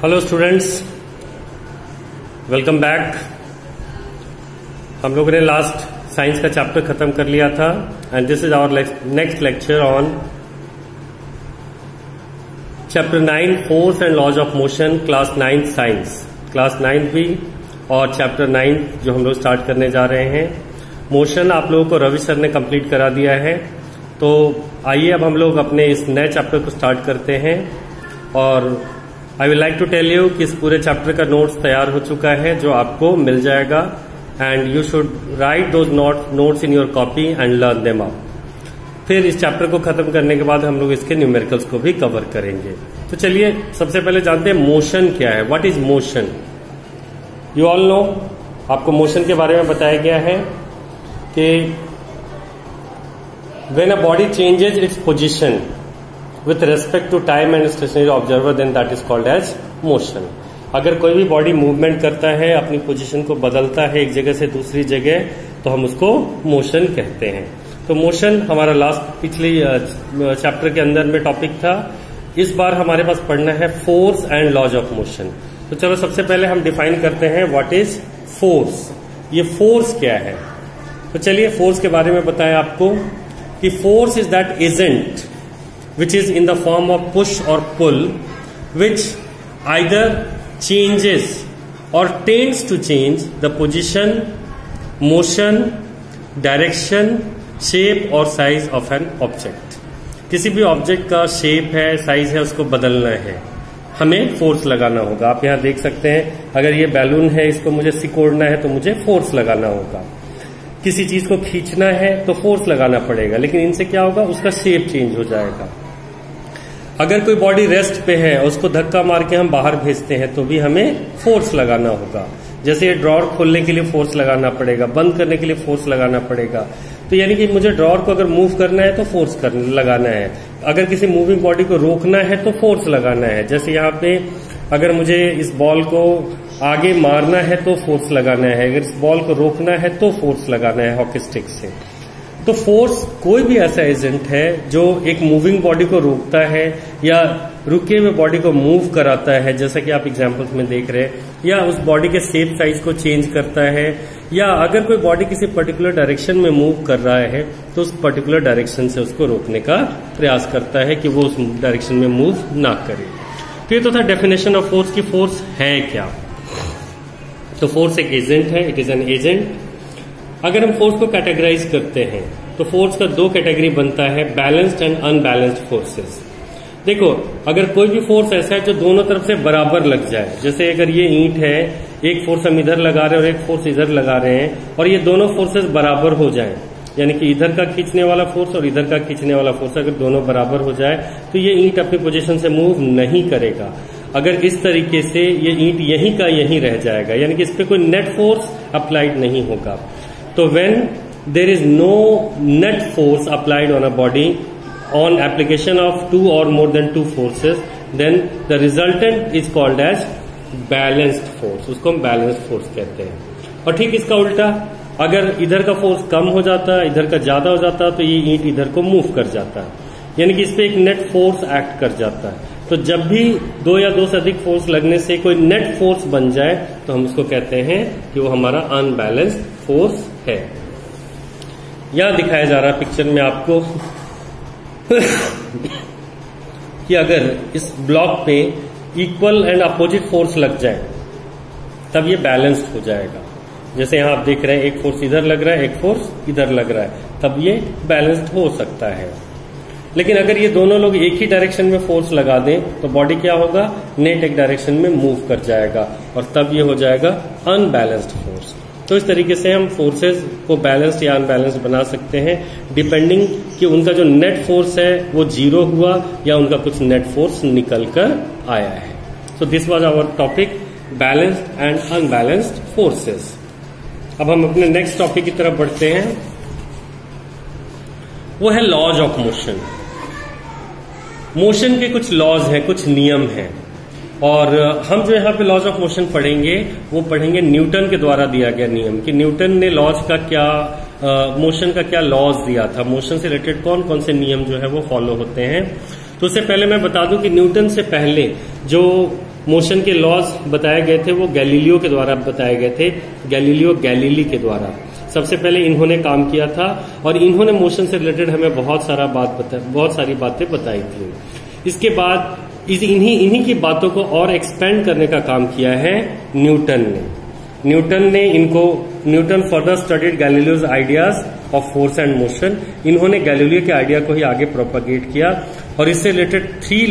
Hello students, welcome back. हम लोगों ने लास्ट साइंस का चैप्टर खत्म कर लिया था and this is our next lecture on chapter 9 force and laws of motion, class 9 science, class 9 भी और चैप्टर 9 जो हम लोग स्टार्ट करने जा रहे हैं। मोशन आप लोगों को रवि सर ने कंप्लीट करा दिया है, तो आइए अब हम लोग अपने इस नए चैप्टर को स्टार्ट करते हैं। और I will like to tell you कि इस पूरे चैप्टर का नोट्स तैयार हो चुका है जो आपको मिल जाएगा and you should write those notes in your copy and learn them out. फिर इस चैप्टर को खत्म करने के बाद हम लोग इसके न्यूमेरिकल्स को भी कवर करेंगे। तो चलिए सबसे पहले जानते हैं मोशन क्या है। What is motion? You all know, आपको मोशन के बारे में बताया गया है कि when a body changes its position with respect to time and stationary observer, then that is called as motion. अगर कोई भी बॉडी मूवमेंट करता है, अपनी पोजीशन को बदलता है एक जगह से दूसरी जगह, तो हम उसको मोशन कहते हैं। तो मोशन हमारा लास्ट पिछली चैप्टर के अंदर में टॉपिक था। इस बार हमारे पास पढ़ना है force and laws of motion. तो चलो सबसे पहले हम डिफाइन करते हैं व्हाट इज फोर्स। ये फोर्स क्या है? तो चलिए फोर्स के बारे में बताएं आपको कि force is that agent which is in the form of push or pull, which either changes or tends to change the position, motion, direction, shape or size of an object. किसी भी object का shape है, size है, उसको बदलना है, हमें force लगाना होगा। आप यहां देख सकते हैं, अगर ये बैलून है, इसको मुझे सिकोड़ना है तो मुझे फोर्स लगाना होगा। किसी चीज को खींचना है तो फोर्स लगाना पड़ेगा, लेकिन इनसे क्या होगा, उसका शेप चेंज हो जाएगा। अगर कोई बॉडी रेस्ट पे है और उसको धक्का मार के हम बाहर भेजते हैं तो भी हमें फोर्स लगाना होगा। जैसे ये ड्रॉअर खोलने के लिए फोर्स लगाना पड़ेगा, बंद करने के लिए फोर्स लगाना पड़ेगा। तो यानी कि मुझे ड्रॉअर को अगर मूव करना है तो फोर्स लगाना है, अगर किसी मूविंग बॉडी को रोकना है तो फोर्स लगाना है। जैसे यहाँ पे अगर मुझे इस बॉल को आगे मारना है तो फोर्स लगाना है, अगर इस बॉल को रोकना है तो फोर्स लगाना है हॉकी स्टिक से। तो फोर्स कोई भी ऐसा एजेंट है जो एक मूविंग बॉडी को रोकता है या रुके हुए बॉडी को मूव कराता है, जैसा कि आप एग्जांपल्स में देख रहे हैं, या उस बॉडी के शेप साइज को चेंज करता है, या अगर कोई बॉडी किसी पर्टिकुलर डायरेक्शन में मूव कर रहा है तो उस पर्टिकुलर डायरेक्शन से उसको रोकने का प्रयास करता है कि वो उस डायरेक्शन में मूव ना करे। तो ये तो था डेफिनेशन ऑफ फोर्स की फोर्स है क्या। तो फोर्स एक एजेंट है, इट इज एन एजेंट। अगर हम फोर्स को कैटेगराइज करते हैं तो फोर्स का दो कैटेगरी बनता है, बैलेंस्ड एंड अनबैलेंस्ड फोर्सेस। देखो, अगर कोई भी फोर्स ऐसा है जो दोनों तरफ से बराबर लग जाए, जैसे अगर ये ईंट है, एक फोर्स हम इधर लगा रहे हैं और एक फोर्स इधर लगा रहे हैं, और ये दोनों फोर्सेस बराबर हो जाएं, यानी कि इधर का खींचने वाला फोर्स और इधर का खींचने वाला फोर्स अगर दोनों बराबर हो जाए तो ये ईंट अपनी पोजीशन से मूव नहीं करेगा। अगर इस तरीके से ये ईंट यहीं का यहीं रह जाएगा, यानी कि इस पे कोई नेट फोर्स अप्लाइड नहीं होगा। तो when there is no net force applied on a body on application of two or more than two forces, then the resultant is called as balanced force। उसको हम balanced force कहते हैं। और ठीक इसका उल्टा, अगर इधर का फोर्स कम हो जाता, इधर का ज्यादा हो जाता, तो ये ईंट इधर को मूव कर जाता है, यानी कि इस पे एक नेट फोर्स एक्ट कर जाता है। तो जब भी दो या दो से अधिक फोर्स लगने से कोई नेट फोर्स बन जाए तो हम उसको कहते हैं कि वो हमारा अनबैलेंस्ड फोर्स है। यहां दिखाया जा रहा है पिक्चर में आपको कि अगर इस ब्लॉक पे इक्वल एंड अपोजिट फोर्स लग जाए तब ये बैलेंस्ड हो जाएगा। जैसे यहां आप देख रहे हैं, एक फोर्स इधर लग रहा है, एक फोर्स इधर लग रहा है, तब ये बैलेंस्ड हो सकता है। लेकिन अगर ये दोनों लोग एक ही डायरेक्शन में फोर्स लगा दें तो बॉडी क्या होगा, नेट एक डायरेक्शन में मूव कर जाएगा और तब ये हो जाएगा अनबैलेंस्ड फोर्स। तो इस तरीके से हम फोर्सेस को बैलेंस्ड या अनबैलेंस्ड बना सकते हैं, डिपेंडिंग कि उनका जो नेट फोर्स है वो जीरो हुआ या उनका कुछ नेट फोर्स निकल कर आया है। So this was our topic, balanced and unbalanced forces. अब हम अपने नेक्स्ट टॉपिक की तरफ बढ़ते हैं, वो है लॉज ऑफ मोशन। मोशन के कुछ लॉज हैं, कुछ नियम हैं, और हम जो यहाँ पे लॉज ऑफ मोशन पढ़ेंगे वो पढ़ेंगे न्यूटन के द्वारा दिया गया नियम, कि न्यूटन ने लॉज का क्या, मोशन का क्या लॉज दिया था, मोशन से रिलेटेड कौन कौन से नियम जो है वो फॉलो होते हैं। तो उससे पहले मैं बता दूं कि न्यूटन से पहले जो मोशन के लॉज बताए गए थे वो गैलीलियो के द्वारा बताए गए थे, गैलीलियो गैलीली के द्वारा सबसे पहले इन्होंने काम किया था और इन्होंने मोशन से रिलेटेड हमें बहुत सारी बातें बताई थी। इसके बाद इन्हीं की बातों को और एक्सपेंड करने का काम किया है Newton further studied Galileo's ideas of force and motion. इन्होंने गैलीलियो के आइडिया को ही आगे प्रोपागेट किया और इससे रिलेटेड 3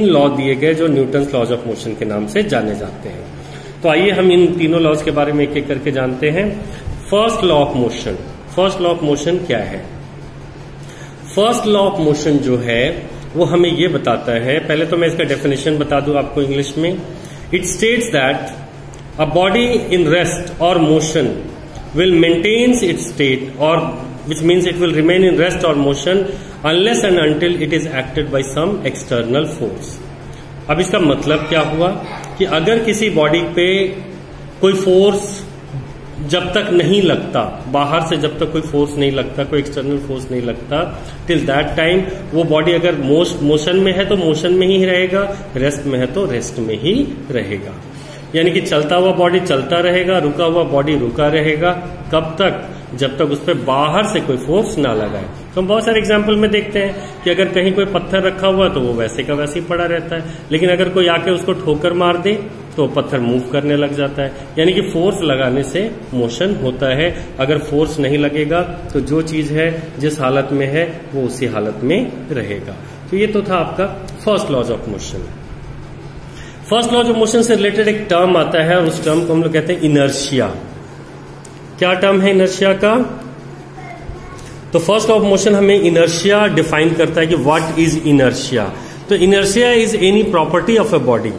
लॉ दिए गए जो न्यूटन लॉज ऑफ मोशन के नाम से जाने जाते हैं। तो आइए हम इन तीनों लॉज के बारे में एक एक करके जानते हैं। फर्स्ट लॉ ऑफ मोशन क्या है? फर्स्ट लॉ ऑफ मोशन जो है वो हमें ये बताता है, पहले तो मैं इसका डेफिनेशन बता दूं आपको इंग्लिश में। It states that a body in rest और motion will maintains its state or which means it will remain in rest or motion unless and until it is acted by some external force। अब इसका मतलब क्या हुआ कि अगर किसी body पे कोई फोर्स जब तक नहीं लगता, बाहर से जब तक कोई फोर्स नहीं लगता, कोई एक्सटर्नल फोर्स नहीं लगता, टिल दैट टाइम वो बॉडी अगर मोशन में है तो मोशन में ही रहेगा, रेस्ट में है तो रेस्ट में ही रहेगा। यानी कि चलता हुआ बॉडी चलता रहेगा, रुका हुआ बॉडी रुका रहेगा। कब तक? जब तक उस पर बाहर से कोई फोर्स ना लगाए। तो हम बहुत सारे एग्जाम्पल में देखते हैं कि अगर कहीं कोई पत्थर रखा हुआ तो वो वैसे का वैसे ही पड़ा रहता है, लेकिन अगर कोई आके उसको ठोकर मार दे तो पत्थर मूव करने लग जाता है। यानी कि फोर्स लगाने से मोशन होता है। अगर फोर्स नहीं लगेगा तो जो चीज है जिस हालत में है वो उसी हालत में रहेगा। तो ये तो था आपका first laws of motion. First law of motion से रिलेटेड एक टर्म आता है और उस टर्म को हम लोग कहते हैं इनर्शिया। क्या टर्म है इनर्शिया का? तो फर्स्ट लॉ ऑफ मोशन हमें इनर्शिया डिफाइन करता है कि व्हाट इज इनर्शिया। तो inertia is any property of a body.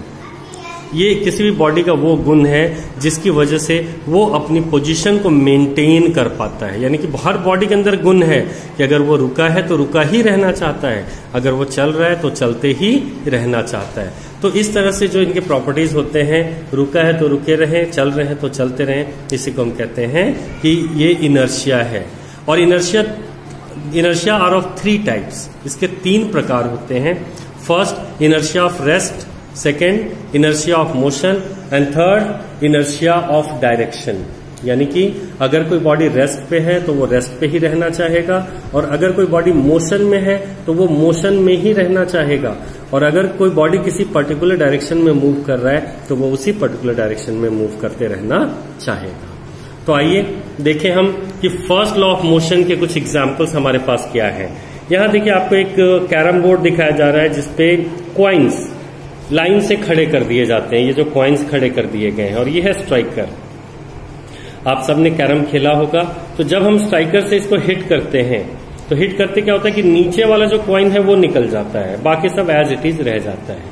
ये किसी भी बॉडी का वो गुण है जिसकी वजह से वो अपनी पोजीशन को मेंटेन कर पाता है। यानी कि हर बॉडी के अंदर गुण है कि अगर वो रुका है तो रुका ही रहना चाहता है, अगर वो चल रहा है तो चलते ही रहना चाहता है। तो इस तरह से जो इनके प्रॉपर्टीज होते हैं, रुका है तो रुके रहें, चल रहे हैं तो चलते रहें, इसी को हम कहते हैं कि ये इनर्शिया है। और इनर्शिया आर ऑफ 3 टाइप्स। इसके 3 प्रकार होते हैं। First inertia of rest, second inertia of motion and third inertia of direction. यानी कि अगर कोई बॉडी रेस्ट पे है तो वो रेस्ट पे ही रहना चाहेगा, और अगर कोई बॉडी मोशन में है तो वो मोशन में ही रहना चाहेगा, और अगर कोई बॉडी किसी पर्टिकुलर डायरेक्शन में मूव कर रहा है तो वो उसी पर्टिकुलर डायरेक्शन में मूव करते रहना चाहेगा। तो आइए देखें हम कि फर्स्ट लॉ ऑफ मोशन के कुछ एग्जाम्पल्स हमारे पास क्या है। यहां देखिए आपको एक कैरम बोर्ड दिखाया जा रहा है जिसपे कॉइन्स लाइन से खड़े कर दिए जाते हैं। ये जो कॉइन्स खड़े कर दिए गए हैं और ये है स्ट्राइकर। आप सबने कैरम खेला होगा। तो जब हम स्ट्राइकर से इसको हिट करते हैं तो हिट करते क्या होता है कि नीचे वाला जो कॉइन है वो निकल जाता है, बाकी सब एज इट इज रह जाता है।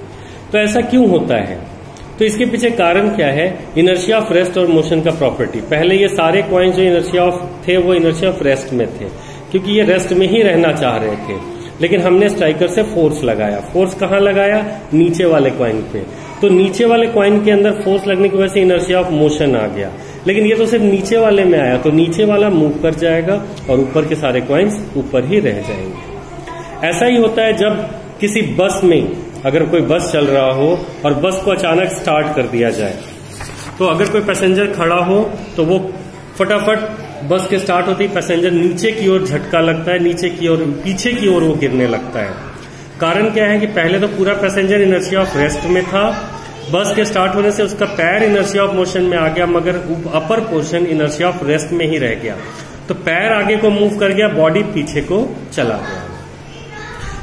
तो ऐसा क्यों होता है? तो इसके पीछे कारण क्या है? इनर्शिया ऑफ रेस्ट और मोशन का प्रॉपर्टी। पहले ये सारे कॉइन्स जो इनर्शिया ऑफ थे वो इनर्शिया ऑफ रेस्ट में थे, क्योंकि ये रेस्ट में ही रहना चाह रहे थे। लेकिन हमने स्ट्राइकर से फोर्स लगाया। फोर्स कहाँ लगाया? नीचे वाले कॉइन पे। तो नीचे वाले कॉइन के अंदर फोर्स लगने की वजह से इनर्शिया ऑफ मोशन आ गया। लेकिन ये तो सिर्फ नीचे वाले में आया, तो नीचे वाला मूव कर जाएगा और ऊपर के सारे कॉइन्स ऊपर ही रह जाएंगे। ऐसा ही होता है जब किसी बस में, अगर कोई बस चल रहा हो और बस को अचानक स्टार्ट कर दिया जाए, तो अगर कोई पैसेंजर खड़ा हो तो वो फटाफट बस के स्टार्ट होते ही पैसेंजर नीचे की ओर झटका लगता है, नीचे की ओर, पीछे की ओर वो गिरने लगता है। कारण क्या है कि पहले तो पूरा पैसेंजर इनर्शिया ऑफ रेस्ट में था, बस के स्टार्ट होने से उसका पैर इनर्शिया ऑफ मोशन में आ गया, मगर upper portion inertia of rest में ही रह गया। तो पैर आगे को मूव कर गया, बॉडी पीछे को चला गया।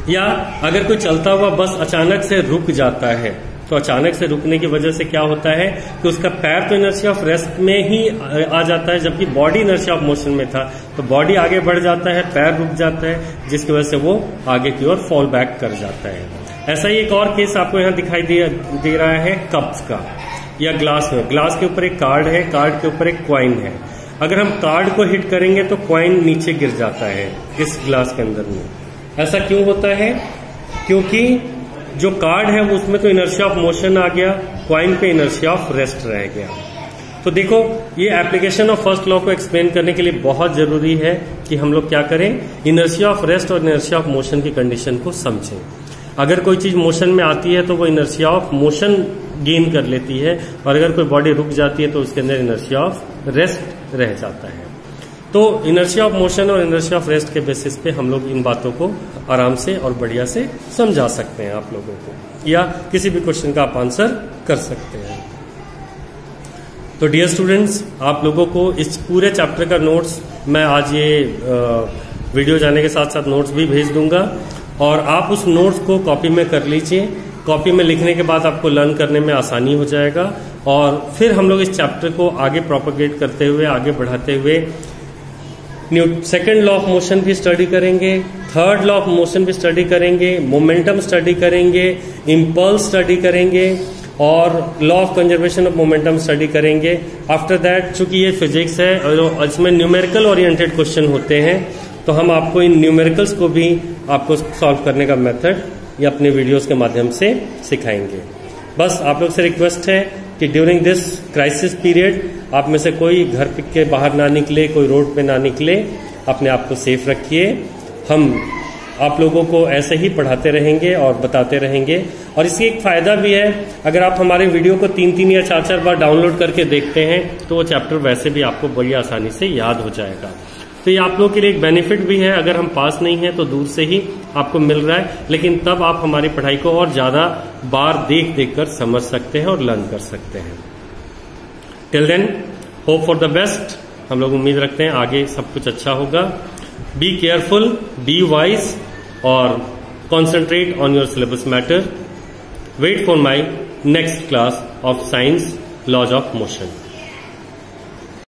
या अगर कोई चलता हुआ बस अचानक से रुक जाता है, तो अचानक से रुकने की वजह से क्या होता है कि उसका पैर तो इनर्शिया ऑफ रेस्ट में ही आ जाता है, जबकि बॉडी इनर्शिया ऑफ मोशन में था। तो बॉडी आगे बढ़ जाता है, पैर रुक जाता है, जिसकी वजह से वो आगे की ओर फॉल बैक कर जाता है। ऐसा ही एक और केस आपको यहाँ दिखाई दे रहा है कप्स का या ग्लास में। ग्लास के ऊपर एक कार्ड है, कार्ड के ऊपर एक कॉइन है। अगर हम कार्ड को हिट करेंगे तो कॉइन नीचे गिर जाता है इस ग्लास के अंदर में। ऐसा क्यों होता है? क्योंकि जो कार्ड है वो उसमें तो इनर्शिया ऑफ मोशन आ गया, कॉइन पे इनर्शिया ऑफ रेस्ट रह गया। तो देखो, ये एप्लीकेशन ऑफ फर्स्ट लॉ को एक्सप्लेन करने के लिए बहुत जरूरी है कि हम लोग क्या करें, इनर्शिया ऑफ रेस्ट और इनर्शिया ऑफ मोशन की कंडीशन को समझें। अगर कोई चीज मोशन में आती है तो वो इनर्शिया ऑफ मोशन गेन कर लेती है, और अगर कोई बॉडी रुक जाती है तो उसके अंदर इनर्शिया ऑफ रेस्ट रह जाता है। तो इनर्शिया ऑफ मोशन और इनर्शिया ऑफ रेस्ट के बेसिस पे हम लोग इन बातों को आराम से और बढ़िया से समझा सकते हैं आप लोगों को, या किसी भी क्वेश्चन का आप आंसर कर सकते हैं। तो डियर स्टूडेंट्स, आप लोगों को इस पूरे चैप्टर का नोट्स मैं आज ये वीडियो जाने के साथ साथ नोट्स भी भेज दूंगा, और आप उस नोट्स को कॉपी में कर लीजिए। कॉपी में लिखने के बाद आपको लर्न करने में आसानी हो जाएगा, और फिर हम लोग इस चैप्टर को आगे प्रोपेगेट करते हुए, आगे बढ़ाते हुए सेकेंड लॉ ऑफ मोशन भी स्टडी करेंगे, थर्ड लॉ ऑफ मोशन भी स्टडी करेंगे, मोमेंटम स्टडी करेंगे, इम्पल्स स्टडी करेंगे, और law of conservation of momentum study करेंगे। आफ्टर दैट, चूंकि ये फिजिक्स है और इसमें न्यूमेरिकल ओरिएंटेड क्वेश्चन होते हैं, तो हम आपको इन न्यूमेरिकल्स को भी आपको सॉल्व करने का मेथड ये अपने वीडियोस के माध्यम से सिखाएंगे। बस आप लोग से रिक्वेस्ट है कि ड्यूरिंग दिस क्राइसिस पीरियड आप में से कोई घर के बाहर ना निकले, कोई रोड पे ना निकले, अपने आप को सेफ रखिए। हम आप लोगों को ऐसे ही पढ़ाते रहेंगे और बताते रहेंगे, और इसकी एक फायदा भी है, अगर आप हमारे वीडियो को 3-3 या 4-4 बार डाउनलोड करके देखते हैं तो वो चैप्टर वैसे भी आपको बड़ी आसानी से याद हो जाएगा। तो ये आप लोगों के लिए एक बेनिफिट भी है, अगर हम पास नहीं है तो दूर से ही आपको मिल रहा है, लेकिन तब आप हमारी पढ़ाई को और ज्यादा बार देख देख कर समझ सकते हैं और लर्न कर सकते हैं। Till then, hope for the best. हम लोग उम्मीद रखते हैं आगे सब कुछ अच्छा होगा। बी केयरफुल, बी वाइज, और concentrate on your syllabus matter. Wait for my next class of science laws of motion.